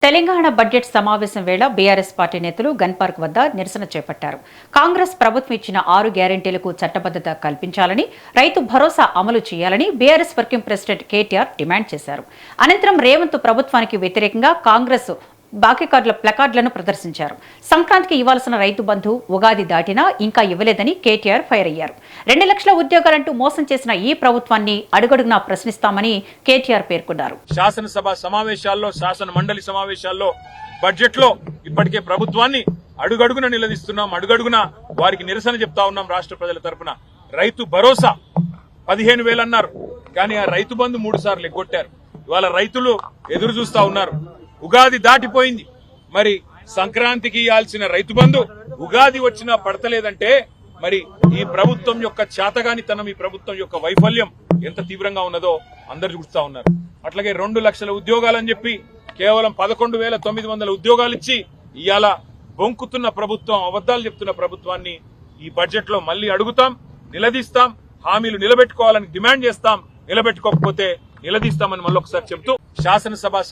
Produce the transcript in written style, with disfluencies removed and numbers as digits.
Telangana budget సమావేశం వేళ BRS party నేతలు గన్ పార్క్ వద్ద నిరసన చేపట్టారు. కాంగ్రెస్ ప్రభుత్వం ఇచ్చిన 6 గ్యారెంటీలకు చట్టబద్దత కల్పించాలని, రైతు భరోసా అమలు చేయాలని BRS working president KTR demand చేశారు. అనంతరం రేవంత్ ప్రభుత్వానికి వ్యతిరేకంగా కాంగ్రెస్ బాకీకారుల ప్లకార్డులను ప్రదర్శించారు. సంక్రాంతికి ఇవ్వాల్సిన రైతు బంధు ఉగాది దాటినా ఇంకా ఇవ్వలేదని కేటీఆర్ ఫైర్ అయ్యారు. 2 లక్షల ఉద్యోగాలంటూ మోసం చేసిన ఈ ప్రభుత్వాన్ని అడుగడుగునా ప్రశ్నిస్తామని కేటీఆర్ పేర్కొన్నారు. శాసనసభ సమావేశాల్లో, శాసన మండలి సమావేశాల్లో, బడ్జెట్ లో ఇప్పటికే ప్రభుత్వాన్ని అడుగడుగున నిలదీస్తున్నాం. అడుగడుగున వారికి నిరసన చెప్తా ఉన్నాం. రాష్ట్ర ప్రజల తరపున రైతు భరోసా 15,000 అన్నారు, కానీ ఆ రైతు బంధు 3 సార్లు ఎగ్గొట్టారు. ఇవాళ రైతులు ఎదురు చూస్తా ఉన్నారు. ఉగాది దాటిపోయింది, మరి సంక్రాంతికి ఇవ్వాల్సిన రైతు బంధు ఉగాది వచ్చినా పడతలేదంటే మరి ఈ ప్రభుత్వం యొక్క చేతగానితనం, ఈ ప్రభుత్వం యొక్క వైఫల్యం ఎంత తీవ్రంగా ఉన్నదో అందరు చూస్తా ఉన్నారు. అట్లాగే 2 లక్షల ఉద్యోగాలని చెప్పి కేవలం 11,900 ఉద్యోగాలు ఇచ్చి ఇవాళ బొంకుతున్న ప్రభుత్వం, అబద్దాలు చెప్తున్న ప్రభుత్వాన్ని ఈ బడ్జెట్ లో మళ్లీ అడుగుతాం, నిలదీస్తాం. హామీలు నిలబెట్టుకోవాలని డిమాండ్ చేస్తాం. నిలబెట్టుకోకపోతే నిలదీస్తామని మళ్ళొకసారి చెప్తూ శాసనసభ